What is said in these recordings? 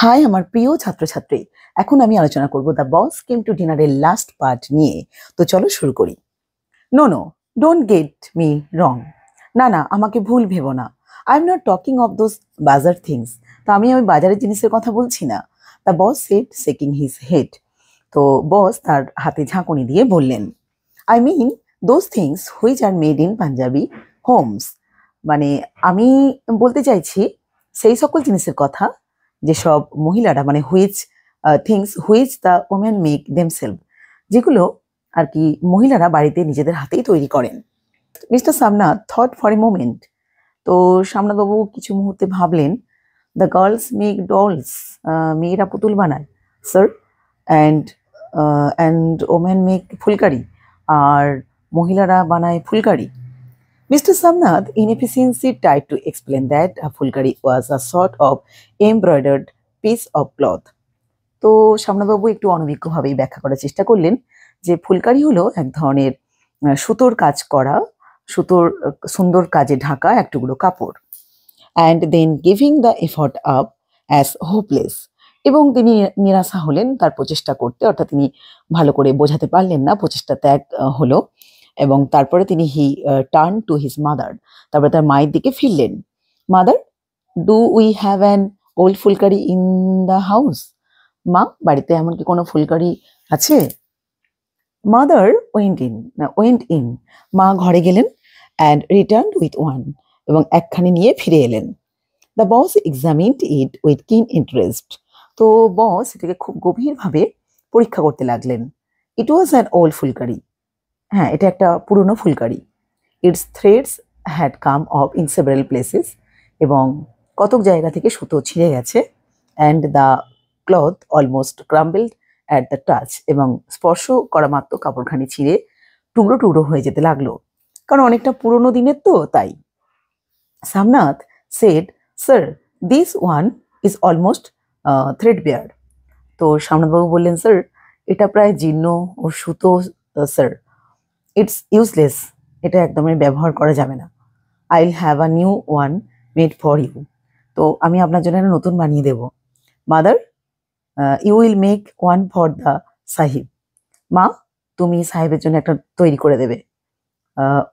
High আমার প্রিয় ছাত্রছাত্রী, এখন আমি আলোচনা করব দ্য বস কেম টু ডিনারের লাস্ট পার্ট নিয়ে। তো চলো শুরু করি। No no, don't get me wrong. না না, আমাকে ভুল ভেবো না। I am not talking of those bazaar things. তো আমি বাজারের জিনিসের কথা বলছি না। The boss said, shaking his head. তো বস তার হাতে ঝাঁকুনি দিয়ে বললেন, I mean those things which are made in Punjabi homes. মানে আমি বলতে চাইছি সেই সকল জিনিসের কথা যেসব মহিলারা মানে which things which the women make themselves, যেগুলো আর কি মহিলারা বাড়িতে নিজেদের হাতেই তৈরি করেন। Mister Somnath thought for a moment. তো সামনাথবাবু কিছু মুহূর্তে ভাবলেন, দ্য গার্লস মেক ডলস, মেয়েরা পুতুল বানায় sir, and and women make phulkari, আর মহিলারা বানায় phulkari. Mr. Samnath inefficiency tried to explain that a fulkari was a sort of embroidered piece of cloth. তো সামনাথবাবু একটু অনভিজ্ঞভাবেই ব্যাখ্যা করার চেষ্টা করলেন যে ফুলকারি হলো এক ধরনের সুতোর কাজ করা, সুতোর সুন্দর কাজে ঢাকা এক টুকরো কাপড়। And then giving the effort up as hopeless. এবং তিনি নিরাশা হলেন তার প্রচেষ্টা করতে, অর্থাৎ তিনি ভালো করে বোঝাতে পারলেন না, প্রচেষ্টা ত্যাগ হলো। এবং তারপরে তিনি টার্ন টু হিজ মাদার, তারপরে তার মায়ের দিকে ফিরলেন। Mother, do we have an old phulkari in the house? মা, বাড়িতে এমন কি কোনো ফুলকারি আছে? মাদার ওয়েন্ট ইন, মা ঘরে গেলেন। অ্যান্ড রিটার্ন উইথ ওয়ান, এবং একখানি নিয়ে ফিরে এলেন। The boss examined it with keen interest. তো বস এটাকে খুব গভীরভাবে পরীক্ষা করতে লাগলেন। It was an old phulkari. হ্যাঁ, এটা একটা পুরনো phulkari. Its threads had come off in several places, এবং কতক জায়গা থেকে সুতো ছিঁড়ে গেছে। And the cloth almost crumbled at the touch, এবং স্পর্শ করা মাত্র কাপড়খানি ছিঁড়ে টুকরো টুকরো হয়ে যেতে লাগলো, কারণ অনেকটা পুরনো দিনের তো তাই। Somnath said, sir this one is almost threadbare. তো সামনাথবাবু বললেন, স্যার এটা প্রায় জীর্ণ ও সুতো স্যার। ইটস ইউজলেস, এটা একদমই ব্যবহার করা যাবে না। I will have a new one made for you. তো আমি আপনার জন্য একটা নতুন বানিয়ে দেবো। Mother, you will make one for the sahib. মা, তুমি সাহেবের জন্য একটা তৈরি করে দেবে।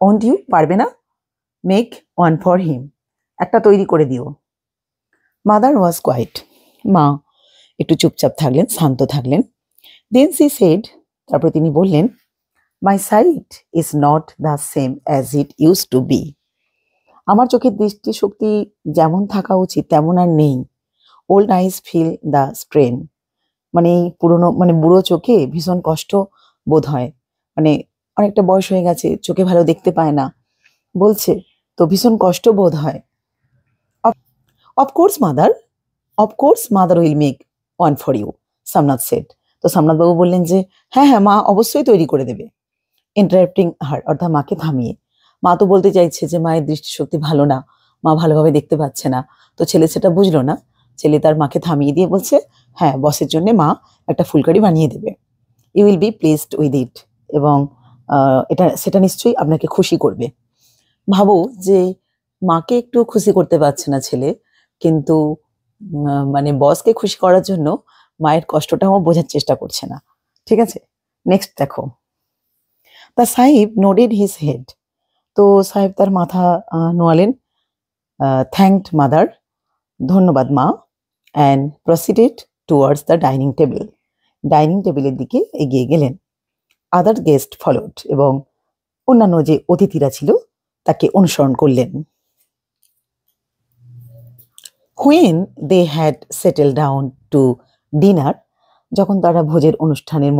ওন্ট ইউ, পারবে না? মেক ওয়ান ফর হিম, একটা তৈরি করে দিও। মাদার ওয়াজ কোয়াইট, মা একটু চুপচাপ থাকলেন, শান্ত থাকলেন। দেন সি সেড, তারপর তিনি বললেন, my sight is not the same as it use to be. আমার চোখের দৃষ্টিশক্তি যেমন থাকা উচিত তেমন আর নেই। Old eyes feel the strain. মানে পুরনো মানে বুড়ো চোখে ভীষণ কষ্ট বোধ হয়, মানে অনেকটা বয়স হয়ে গেছে, চোখে ভালো দেখতে পায় না বলছে, তো ভীষণ কষ্ট বোধ হয়। Of course mother will make one for you, Somnath said. তো সামনাথবাবু বললেন যে হ্যাঁ হ্যাঁ, মা অবশ্যই তৈরি করে দেবে। ইন্টারাপ্টিং হার, অর্থাৎ মাকে থামিয়ে। মা তো বলতে চাইছে যে মায়ের দৃষ্টিশক্তি ভালো না, মা ভালোভাবে দেখতে পাচ্ছে না। তো ছেলে সেটা বুঝলো না, ছেলে তার মাকে থামিয়ে দিয়ে বলছে, হ্যাঁ বসের জন্য মা একটা ফুলকারি বানিয়ে দেবে। You will be placed with it, এবং সেটা নিশ্চয়ই আপনাকে খুশি করবে। ভাবো যে মাকে একটু খুশি করতে পারছে না ছেলে, কিন্তু মানে বসকে খুশি করার জন্য মায়ের কষ্টটাও বোঝার চেষ্টা করছে না। ঠিক আছে, নেক্সট দেখো। The sahib nodded his head. তো সাহেব তার মাথা নোয়ালেন। থ্যাঙ্কড মাদার, ধন্যবাদ মা। And proceeded towards the dining table, dining টেবিলের দিকে এগিয়ে গেলেন। আদার গেস্ট ফলোড, এবং অন্যান্য যে অতিথিরা ছিল তাকে অনুসরণ করলেন। When they had settle down to dinner, যখন তারা ভোজের অনুষ্ঠানের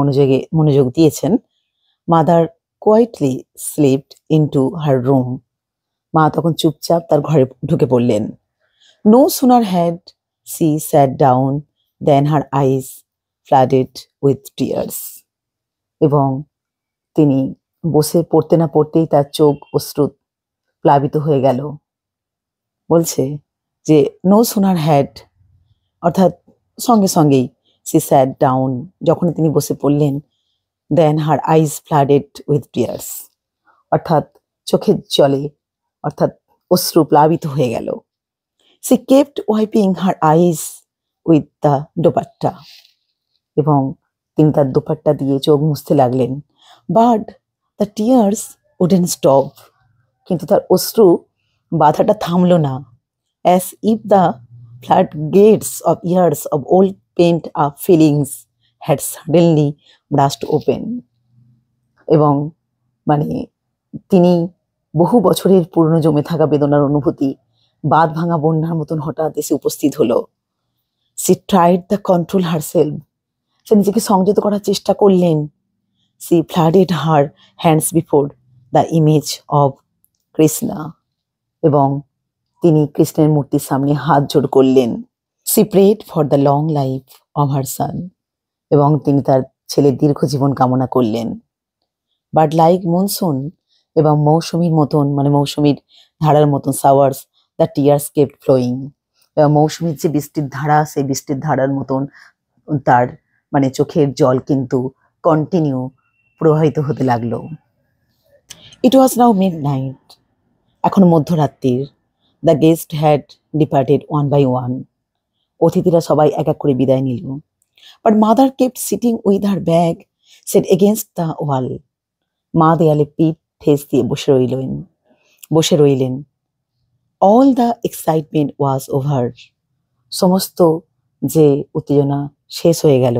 মনোযোগ দিয়েছেন, mother quietly slipped into her room. মা তখন চুপচাপ তার ঘরে ঢুকে পড়লেন। No sooner had she sat down than her eyes flooded with tears. এবং তিনি বসে পড়তে না পড়তেই তার চোখ অশ্রু প্লাবিত হয়ে গেল। বলছে যে নো সুনার হ্যাড, অর্থাৎ সঙ্গে সঙ্গেই, সি স্যাট ডাউন, যখন তিনি বসে পড়লেন, then her eyes flooded with tears, অর্থাৎ চোখের জলে, অর্থাৎ অশ্রু প্লাবিত হয়ে গেল। She kept wiping her eyes with the dupatta, এবং তিনি তার দোপাট্টা দিয়ে চোখ মুছতে লাগলেন। But the tears wouldn't stop, কিন্তু তার অশ্রু বাধাটা থামলো না। As if the flood gates of years of old pent up feelings had suddenly burst open, এবং মানে তিনি বহু বছরের পুরনো জমে থাকা বেদনার অনুভূতি বাঁধ ভাঙা বন্যার মতন হঠাৎ এসে উপস্থিত হলো। She tried the control herself, সে নিজেকে সংযত করার চেষ্টা করলেন। She folded her hands before the image of Krishna, এবং তিনি কৃষ্ণের মূর্তির সামনে হাত জোড় করলেন। She prayed for the long life of her son, এবং তিনি তার ছেলের দীর্ঘ জীবন কামনা করলেন। বাট লাইক মনসুন, এবং মৌসুমীর মতন মানে মৌসুমীর ধারার মতন সাওয়ার্স দ্য টিয়ার্স কেপ্ট ফ্লোয়িং, এবং মৌসুমীর যে বৃষ্টির ধারা সেই বৃষ্টির ধারার মতন তার মানে চোখের জল কিন্তু কন্টিনিউ প্রবাহিত হতে লাগলো। ইট ওয়াজ নাও মিড নাইট, এখন মধ্যরাত্রির। The guest had departed one by one, অতিথিরা সবাই এক এক করে বিদায় নিল। But mother kept sitting with her back set against the wall, মা দেয়ালে পিঠ ঠেস দিয়ে বসে রইলেন। All the excitement was over, সমস্ত যে উত্তেজনা শেষ হয়ে গেল।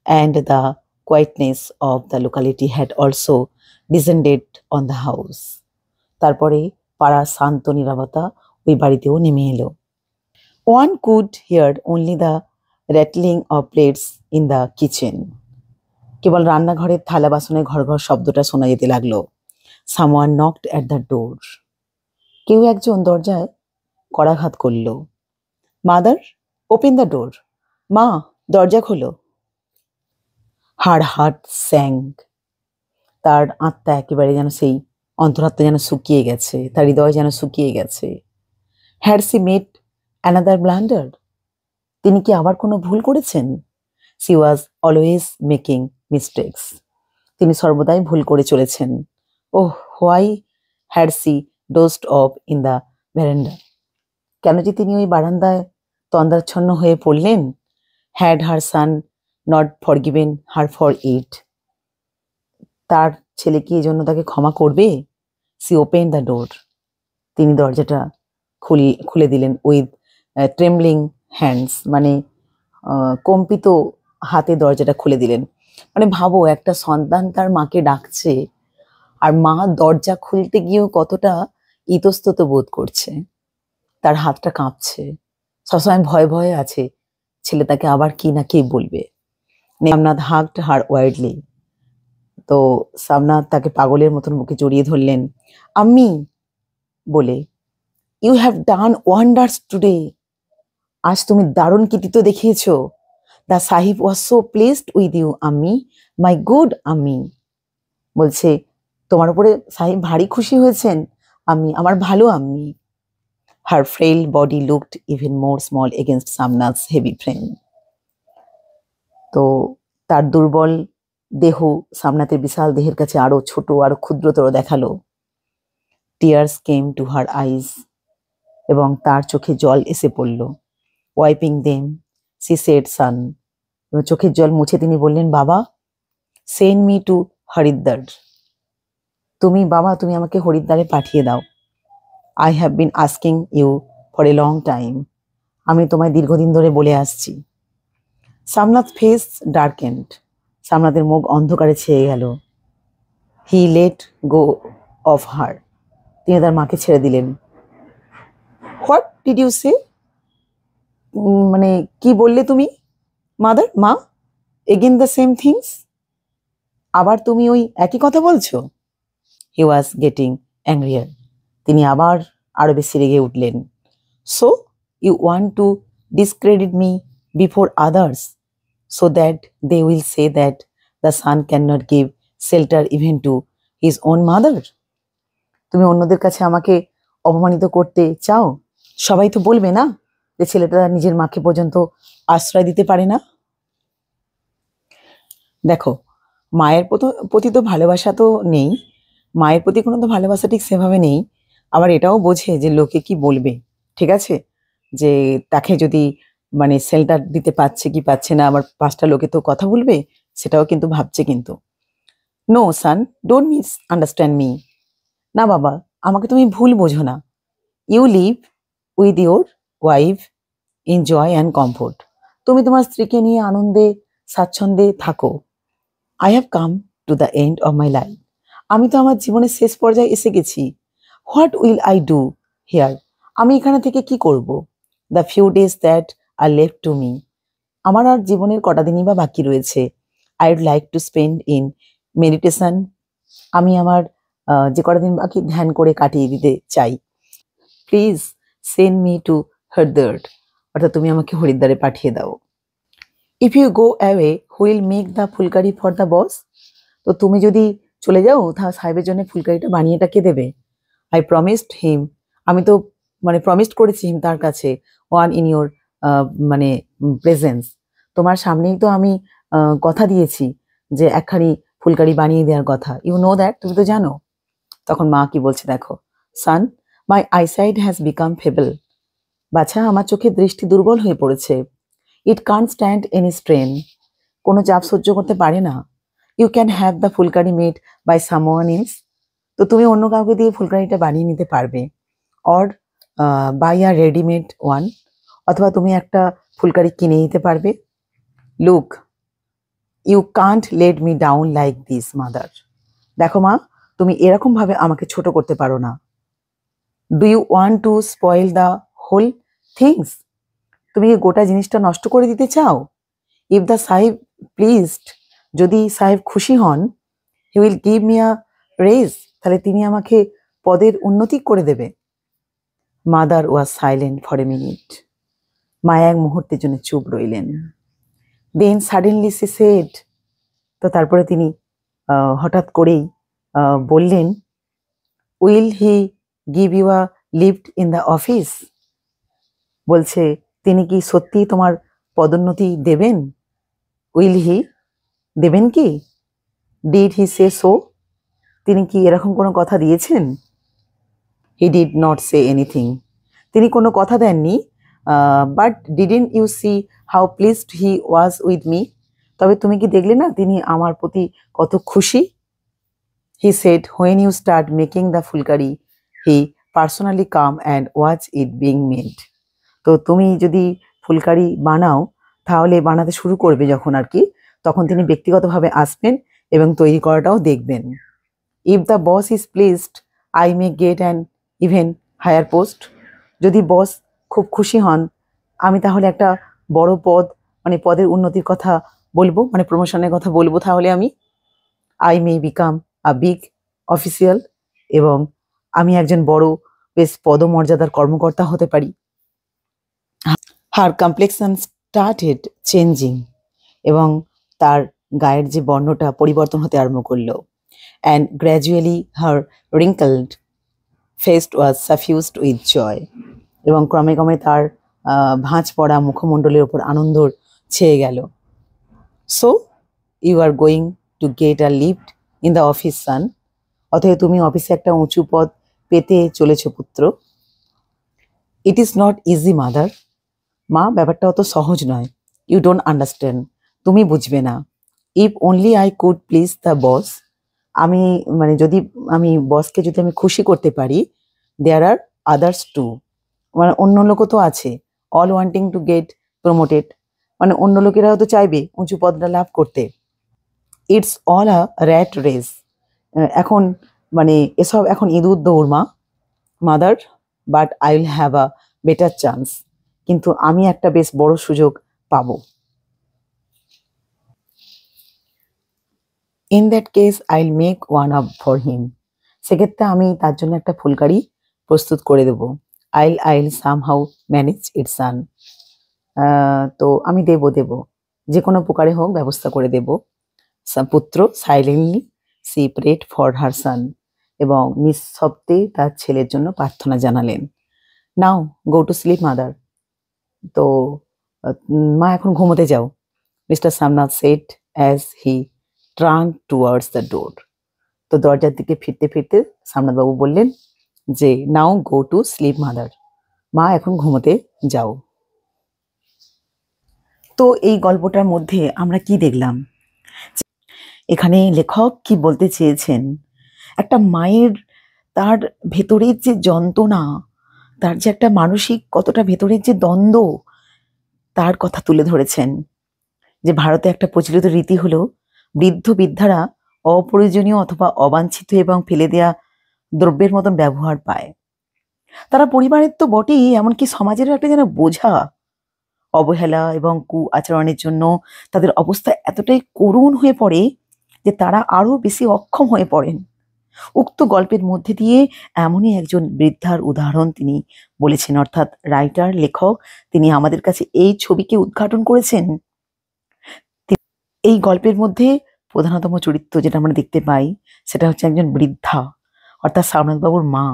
And the quietness of the locality had also descended on the house, তারপরে পাড়ার শান্ত নীরবতা ওই বাড়িতেও নেমে এলো। One could hear only the rattling of plates in the kitchen, কেবল রান্নাঘরের থালা বাসনের ঘর ঘর শব্দটা শোনা যেতে লাগলো। Someone knocked at the door, কেউ একজন দরজায় করাঘাত করল। মাদার ওপেন দ্য ডোর, মা দরজা খোলো। হার হার্ট স্যাঙ্ক, তার আত্মা একেবারে যেন সেই অন্তরাত্মা যেন শুকিয়ে গেছে, তার হৃদয় যেন শুকিয়ে গেছে। Had she made another blunder, তিনি কি আবার কোনো ভুল করেছেন? She was always making mistakes, তিনি সর্বদাই ভুল করে চলেছেন। Oh why had she dozed off in the verandah, কেন যে তিনি ওই বারান্দায় তন্দ্রাচ্ছন্ন হয়ে পড়লেন? Had her son not forgiven her for it, তার ছেলে কি এই জন্য তাকে ক্ষমা করবে? সি ওপেন দ্য ডোর, তিনি দরজাটা খুলে দিলেন। উইথ ট্রেমলিং হ্যান্ডস, মানে কম্পিত হাতে দরজাটা খুলে দিলেন। মানে ভাবো, একটা সন্তান তার মাকে ডাকছে, আর মা দরজা খুলতে গিয়েও কতটা ইতস্তত বোধ করছে, তার হাতটা কাঁপছে, সবসময় ভয়ে ভয়ে আছে ছেলে তাকে আবার কি না কি বলবে। সামনাথ হাগড হার ওয়াইল্ডলি, তো সামনাথ তাকে পাগলের মতন বুকে জড়িয়ে ধরলেন। আম্মি বলে, you have done wonders today, আজ তুমি দারুণ কৃতিত্ব দেখিয়েছ। The sahib was so pleased with you Ammi, my good আম্মি, বলছে তোমার উপরে সাহিব ভারী খুশি হয়েছেন আম্মি, আমার ভালো আম্মি। Her frail body looked even more small against Somnath's heavy frame, তো তার দুর্বল দেহ সামনাথের বিশাল দেহের কাছে আরো ছোট, আরো ক্ষুদ্রতর দেখালো। টিয়ার্স কেম টু হার আইজ, এবং তার চোখে জল এসে পড়ল। ওয়াইপিং দেম সি সেড সান, চোখের জল মুছে তিনি বললেন, বাবা সেন্ড মি টু হরিদ্বার, তুমি আমাকে হরিদ্বারে পাঠিয়ে দাও। I have been asking you for a long time, আমি তোমায় দীর্ঘদিন ধরে বলে আসছি। সামনাথ ফেস ডার্কেন্ড, সামনাথের মুখ অন্ধকারে ছেয়ে গেল। He let go of her, তিনি তার মাকে ছেড়ে দিলেন। হোয়াট ডিড ইউ সে, মানে কি বললে তুমি? মাদার, মা, এগেন দ্য সেম থিংস, আবার তুমি ওই একই কথা বলছো। হি ওয়াজ গেটিং অ্যাংরিয়ার, তিনি আবার আরো বেশি রেগে উঠলেন। So you want to discredit me before others, so that they will say that the son cannot give shelter even to his own mother, তুমি অন্যদের কাছে আমাকে অপমানিত করতে চাও? সবাই তো বলবে না যে ছেলেটা নিজের মাকে পর্যন্ত আশ্রয় দিতে পারে না। দেখো, মায়ের প্রতি তো ভালোবাসা তো নেই, মায়ের প্রতি কোনো তো ভালোবাসা ঠিক সেভাবে নেই। আবার এটাও বোঝে যে লোকে কি বলবে, ঠিক আছে, যে তাকে যদি মানে শেল্টার দিতে পারছে কি পাচ্ছে না, আবার 5টা লোকে তো কথা বলবে, সেটাও কিন্তু ভাবছে কিন্তু। No son, don't misunderstand me. না বাবা, আমাকে তুমি ভুল বোঝো না। You live with your wife in joy and comfort. তুমি তোমার স্ত্রীকে নিয়ে আনন্দে স্বাচ্ছন্দ্যে থাকো। I have come to the end of my life. আমি তো আমার জীবনের শেষ পর্যায়ে এসে গেছি। What will I do here? আমি এখানে থেকে কি করব? The few days that are left to me. আমার আর জীবনের কটা দিনই বা বাকি রয়েছে। I would like to spend in meditation. আমি আমার যে কটা দিন বাকি ধ্যান করে কাটিয়ে দিতে চাই। Please send me to Haridwar. অর্থাৎ তুমি আমাকে হরিদ্বারে পাঠিয়ে দাও। If you go away who'll make the phulkari for the boss. তো তুমি যদি চলে যাও তাহলে সাহেবের জন্য ফুলকারিটা বানিয়েটা কে দেবে? আই প্রমিসড হিম। আমি তো মানে প্রমিসড করেছি হিম তার কাছে, ওয়ান ইন ইউর মানে প্রেজেন্স। তোমার সামনেই তো আমি কথা দিয়েছি যে একখানি ফুলকারি বানিয়ে দেওয়ার কথা। ইউ নো দ্যাট, তুমি তো জানো। তখন মা কি বলছে দেখো, son, my eyesight has become feeble. বাছা, আমার চোখের দৃষ্টি দুর্বল হয়ে পড়েছে। It can't stand any strain. কোনো চাপ সহ্য করতে পারে না। You can have the phulkari made by someone else. তো তুমি অন্য কাউকে দিয়ে ফুলকারিটা বানিয়ে নিতে পারবে। Or buy a readymade one. অথবা তুমি একটা ফুলকারি কিনে নিতে পারবে। Look, you can't let me down like this mother. দেখো মা, তুমি এরকম ভাবে আমাকে ছোট করতে পারো না। Do you want to spoil the whole things? তুমি কি গোটা জিনিসটা নষ্ট করে দিতে চাও? ইফ দ্য সাহেব প্লিজড, যদি সাহেব খুশি হন, he will give me a raise, তাহলে তিনি আমাকে পদের উন্নতি করে দেবে। Mother was silent for a minute. মা এক মুহূর্তের জন্য চুপ রইলেন। দেন সাডেনলি সি সেড, তো তারপরে তিনি হঠাৎ করেই বললেন, will he give you a lift in the office? বলছে তিনি কি সত্যি তোমার পদোন্নতি দেবেন? উইল হি, দেবেন কি? Did he say so? তিনি কি এরকম কোনো কথা দিয়েছেন? He did not say anything. তিনি কোনো কথা দেননি। But didn't you see how pleased he was with me? তবে তুমি কি দেখলে না তিনি আমার প্রতি কত খুশি? He said, when you start making the phulkari he personally come and watch it being made. তো তুমি যদি ফুলকারি বানাও, তাহলে বানাতে শুরু করবে যখন আর কি, তখন তিনি ব্যক্তিগতভাবে আসবেন এবং তৈরি করাটাও দেখবেন। If the boss is pleased I may get an even higher post. যদি বস খুব খুশি হন, আমি তাহলে একটা বড় পদ, মানে পদের উন্নতির কথা বলবো, মানে প্রমোশনের কথা বলবো তাহলে আমি। I may become a big official, এবং আমি একজন বড় বেশ পদমর্যাদার কর্মকর্তা হতে পারি। হার কমপ্লেক্সন স্টার্টেড চেঞ্জিং, এবং তার গায়ের যে বর্ণটা পরিবর্তন হতে আরম্ভ করলো। And gradually her wrinkled face was suffused with joy, এবং ক্রমে ক্রমে তার ভাঁজ পড়া মুখমণ্ডলের ওপর আনন্দ ছেয়ে গেল। So you are going to get a lift in the office son. অতএব তুমি অফিসে একটা উঁচু পদ পেতে চলেছ পুত্র। It is not easy mother. মা, ব্যাপারটা অত সহজ নয়। ইউ ডোন্ট আন্ডারস্ট্যান্ড, তুমি বুঝবে না। If only I could please the boss. আমি মানে যদি আমি বসকে যদি আমি খুশি করতে পারি, দেয়ার আর আদার্স টু, মানে অন্য লোকও তো আছে। All wanting to get promoted, মানে অন্য লোকেরাও তো চাইবে উঁচু পদটা লাভ করতে। It's all a rat race. এখন মানে এসব এখন ইঁদুর দৌড় মা, mother. But I will have a better chance. কিন্তু আমি একটা বেশ বড় সুযোগ পাবো। In that case I will make one up for him. সেক্ষেত্রে আমি তার জন্য একটা ফুলকারি প্রস্তুত করে দেবো। আইল সাম হাউ ম্যানেজ ইট সান। তো আমি দেব যে কোনো প্রকারে হোক ব্যবস্থা করে দেব। পুত্র silently she prayed for her son, এবং নিঃশব্দে তার ছেলের জন্য প্রার্থনা জানালেন। Now go to sleep mother. তো মা এখন ঘুমোতে যাও, mister Somnath said as he turn towards the door. তো দরজার দিকে ফিরতে ফিরতে সামনাথবাবু বললেন যে now go to sleep mother, মা এখন ঘুমোতে যাও। তো এই গল্পটার মধ্যে আমরা কি দেখলাম? এখানে লেখক কি বলতে চেয়েছেন, একটা মায়ের তার ভেতরের যে যন্ত্রণা, তার যে একটা মানসিক কতটা ভেতরের যে দ্বন্দ্ব, তার কথা তুলে ধরেছেন। যে ভারতে একটা প্রচলিত রীতি হলো বৃদ্ধ বৃদ্ধারা অপ্রয়োজনীয় অথবা অবাঞ্ছিত এবং ফেলে দেয়া দ্রব্যের মতন ব্যবহার পায়। তারা পরিবারের তো বটেই, এমনকি সমাজেরও একটা যেন বোঝা। অবহেলা এবং কু আচরণের জন্য তাদের অবস্থা এতটাই করুণ হয়ে পড়ে যে তারা আরো বেশি অক্ষম হয়ে পড়েন। উক্ত গল্পের মধ্যে দিয়ে এমনই একজন বৃদ্ধার উদাহরণ তিনি বলেছেন, অর্থাৎ রাইটার লেখক তিনি আমাদের কাছে এই ছবিকে উদ্ঘাটন করেছেন। এই গল্পের মধ্যে প্রধানতম চরিত্র যেটা আমরা দেখতে পাই সেটা হচ্ছে একজন বৃদ্ধা, অর্থাৎ সামনাথবাবুর মা,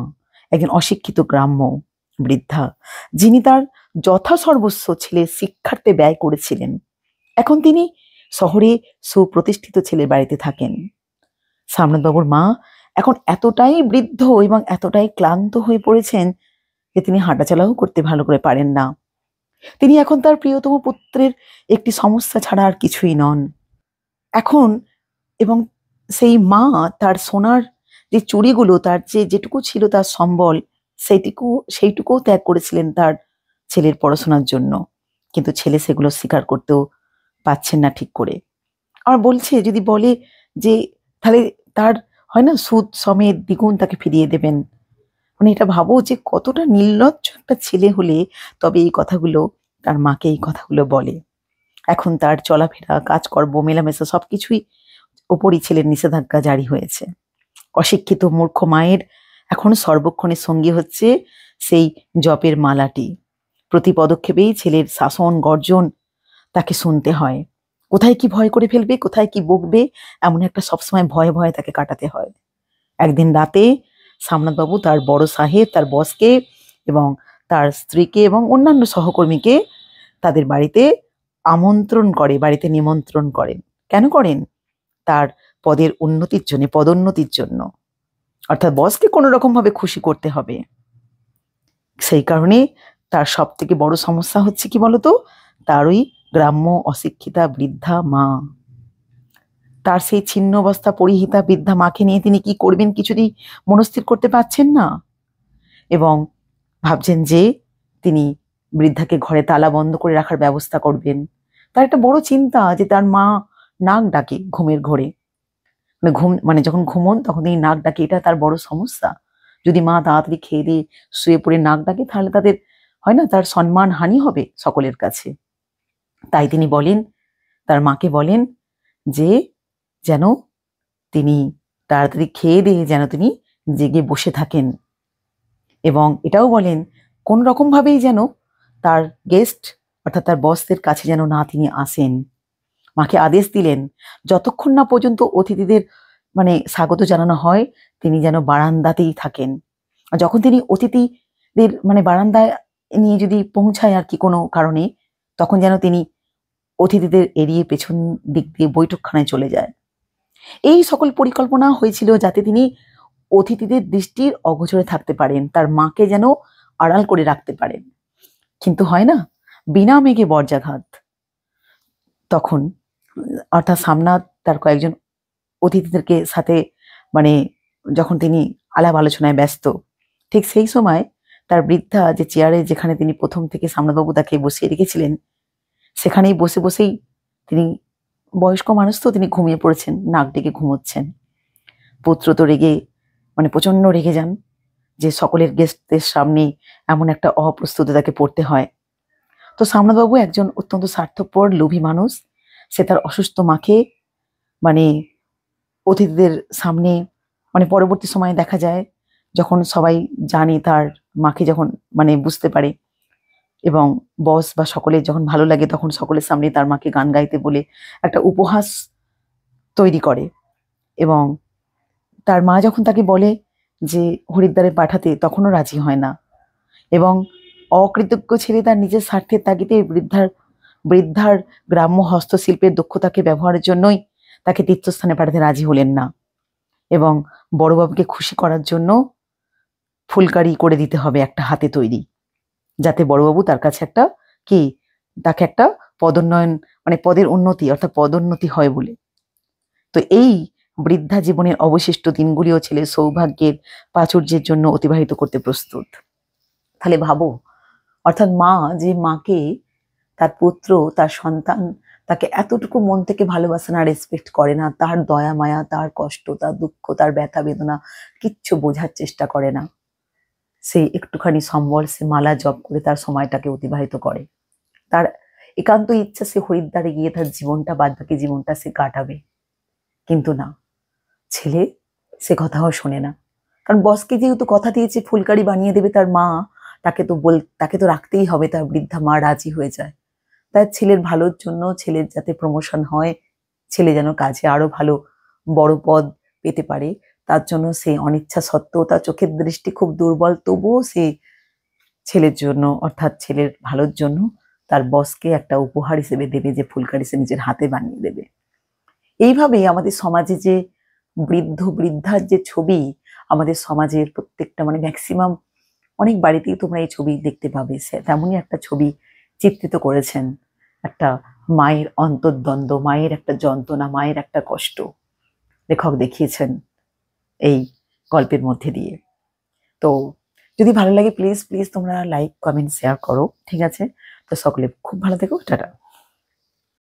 একজন অশিক্ষিত গ্রাম্য বৃদ্ধা, যিনি তার যথাসর্বস্ব ছেলের শিক্ষার্থে ব্যয় করেছিলেন। এখন তিনি শহরে সুপ্রতিষ্ঠিত ছেলের বাড়িতে থাকেন। সামনাথবাবুর মা এখন এতটাই বৃদ্ধ এবং এতটাই ক্লান্ত হয়ে পড়েছেন যে তিনি হাঁটাচলাও করতে ভালো করে পারেন না। তিনি এখন তার প্রিয়তম পুত্রের একটি সমস্যা ছাড়া আর কিছুই নন। এখন এবং সেই মা তার সোনার যে চুড়িগুলো, তার যেটুকু ছিল তার সম্বল, সেইটুকুও ত্যাগ করেছিলেন তার ছেলের পড়াশোনার জন্য, কিন্তু ছেলে সেগুলো স্বীকার করতেও পাচ্ছেন না ঠিক করে। আর বলছে, যদি বলে যে তাহলে তার হয় না সুদ সমেত দ্বিগুণ তাকে ফিরিয়ে দেবেন। মানে এটা ভাবো যে কতটা নির্লজ্জ একটা ছেলে হলে তবে এই কথাগুলো তার মাকে এই কথাগুলো বলে। এখন তার চলাফেরা, কাজকর্ম, মেলামেশা সবকিছুই ওপরই ছেলের নিষেধাজ্ঞা জারি হয়েছে। অশিক্ষিত মূর্খ মায়ের এখন সর্বক্ষণে সঙ্গী হচ্ছে সেই জপের মালাটি। প্রতি পদক্ষেপেই ছেলের শাসন গর্জন তাকে শুনতে হয়। কোথায় কি ভয় করে ফেলবে, কোথায় কি বকবে, এমন একটা সবসময় ভয়ে ভয়ে তাকে কাটাতে হয়। একদিন রাতে সামনাথবাবু তার বড় সাহেব, তার বসকে এবং তার স্ত্রীকে এবং অন্যান্য সহকর্মীকে তাদের বাড়িতে বাড়িতে নিমন্ত্রণ করেন। কেন করেন? তার পদের উন্নতির জন্য, পদোন্নতির জন্য, অর্থাৎ বসকে কোনো রকম ভাবে খুশি করতে হবে। সেই কারণে তার সব থেকে বড় সমস্যা হচ্ছে কি বলতো, তার ওই গ্রাম্য অশিক্ষিতা বৃদ্ধা মা। তার সেই ছিন্ন অবস্থা পরিহিতা বৃদ্ধা মাকে নিয়ে তিনি কি করবেন কিছুতেই মনস্থির করতে পারছেন না, এবং ভাবছেন যে তিনি বৃদ্ধাকে ঘরে তালা বন্ধ করে রাখার ব্যবস্থা করবেন। তার একটা বড় চিন্তা যে তার মা নাক ডাকে ঘুমের ঘোরে, মানে যখন ঘুমন তখন তিনি নাক ডাকে, এটা তার বড় সমস্যা। যদি মা তাড়াতাড়ি খেয়ে দিয়ে শুয়ে পড়ে নাক ডাকে তাহলে তাদের হয় না তার সম্মান হানি হবে সকলের কাছে। তাই তিনি বলেন, তার মাকে বলেন যে যেন তিনি তাড়াতাড়ি খেয়ে দিয়ে যেন তিনি জেগে বসে থাকেন, এবং এটাও বলেন কোন রকম ভাবেই যেন তার গেস্ট অর্থাৎ তার বসদের কাছে যেন না তিনি আসেন। মাকে আদেশ দিলেন যতক্ষণ না পর্যন্ত অতিথিদের মানে স্বাগত জানানো হয় তিনি যেন বারান্দাতেই থাকেন। আর যখন তিনি অতিথিদের মানে বারান্দায় নিয়ে যদি পৌঁছায় আর কি কোনো কারণে, তখন যেন তিনি অতিথিদের এড়িয়ে পেছন দিক দিয়ে বৈঠকখানায় চলে যায়। এই সকল পরিকল্পনা হয়েছিল যাতে তিনি অতিথিদের দৃষ্টির অগোচরে থাকতে পারেন, তার মাকে যেন আড়াল করে রাখতে পারেন। কিন্তু হয় না, বিনা মেঘে বর্জাঘাত। তখন অর্থাৎ সামনাথ তার কয়েকজন অতিথিদেরকে সাথে মানে যখন তিনি আলাপ আলোচনায় ব্যস্ত, ঠিক সেই সময় তার বৃদ্ধা যে চেয়ারে যেখানে তিনি প্রথম থেকে সামনাথবাবু তাকে বসিয়ে রেখেছিলেন, সেখানেই বসে বসেই তিনি, বয়স্ক মানুষ তো, তিনি ঘুমিয়ে পড়েছেন, নাক ডেকে ঘুমোচ্ছেন। পুত্র তো রেগে মানে প্রচন্ড রেগে যান যে সকলের গেস্টদের সামনে এমন একটা অপ্রস্তুতে তাকে পড়তে হয়। তো সামনাথবাবু একজন অত্যন্ত স্বার্থপর লোভী মানুষ, সে তার অসুস্থ মাকে মানে অতিথিদের সামনে মানে পরবর্তী সময়ে দেখা যায় যখন সবাই জানে তার মাকে যখন মানে বুঝতে পারে এবং বস বা সকলের যখন ভালো লাগে তখন সকলের সামনে তার মাকে গান গাইতে বলে একটা উপহাস তৈরি করে, এবং তার মা যখন তাকে বলে যে হরিদ্বারে পাঠাতে তখনও রাজি হয় না, এবং অকৃতজ্ঞ ছেলে তার নিজের স্বার্থের তাগিদে বৃদ্ধার গ্রাম্য হস্তশিল্পের দক্ষতাকে ব্যবহারের জন্যই তাকে তীর্থস্থানে পাঠাতে রাজি হলেন না, এবং বড়বাবুকে খুশি করার জন্য ফুলকারি করে দিতে হবে একটা হাতে তৈরি, যাতে বড়বাবু তার কাছে তাকে একটা পদোন্নয়ন মানে পদের উন্নতি অর্থাৎ পদোন্নতি হয় বলে। তো এই বৃদ্ধা জীবনের অবশিষ্ট দিনগুলিও ছেলের সৌভাগ্যের প্রাচুর্যের জন্য অতিবাহিত করতে প্রস্তুত। তাহলে ভাবো, অর্থাৎ মা যে মাকে তার পুত্র তার সন্তান তাকে এতটুকু মন থেকে ভালোবাসে না, রেসপেক্ট করে না, তার দয়া মায়া, তার কষ্ট, তার দুঃখ, তার ব্যথা বেদনা কিচ্ছু বোঝার চেষ্টা করে না, সেই একটুখানি সম্বল সে মালা জপ করে তার সময়টাকে অতিবাহিত করে। তার একান্ত ইচ্ছা সে হরিদ্বারে গিয়ে তার জীবনটা, বাদবাকি জীবনটা সে কাটাবে। কিন্তু না, ছেলে সে কথাও শোনে না। কারণ বসকে যেহেতু কথা দিয়েছে ফুলকারি বানিয়ে দেবে তার মা, তাকে তো রাখতেই হবে। তার বৃদ্ধা মা রাজি হয়ে যায়। তার ছেলের ভালোর জন্য, ছেলের যাতে প্রমোশন হয়, ছেলে যেন কাজে আরো ভালো বড় পদ পেতে পারে, তার জন্য সে অনিচ্ছা সত্ত্বেও, তার চোখের দৃষ্টি খুব দুর্বল, তবুও সে ছেলের জন্য অর্থাৎ ছেলের ভালোর জন্য তার বসকে একটা উপহার হিসেবে দেবে, যে ফুলকারি সে নিজের হাতে বানিয়ে দেবে। এইভাবেই আমাদের সমাজে যে বৃদ্ধ বৃদ্ধার যে ছবি, আমাদের সমাজের প্রত্যেকটা মানে ম্যাক্সিমাম অনেক বাড়িতেই তোমরা এই ছবি দেখতে পাবে। তেমনই একটা ছবি চিত্রিত করেছেন, একটা মায়ের অন্তর্দ্বন্দ্ব, মায়ের একটা যন্ত্রণা, মায়ের একটা কষ্ট লেখক দেখিয়েছেন এই গল্পের মধ্যে দিয়ে। তো যদি ভালো লাগে প্লিজ প্লিজ তোমরা লাইক কমেন্ট শেয়ার করো, ঠিক আছে? তো সকলে খুব ভালো থেকো, টাটা।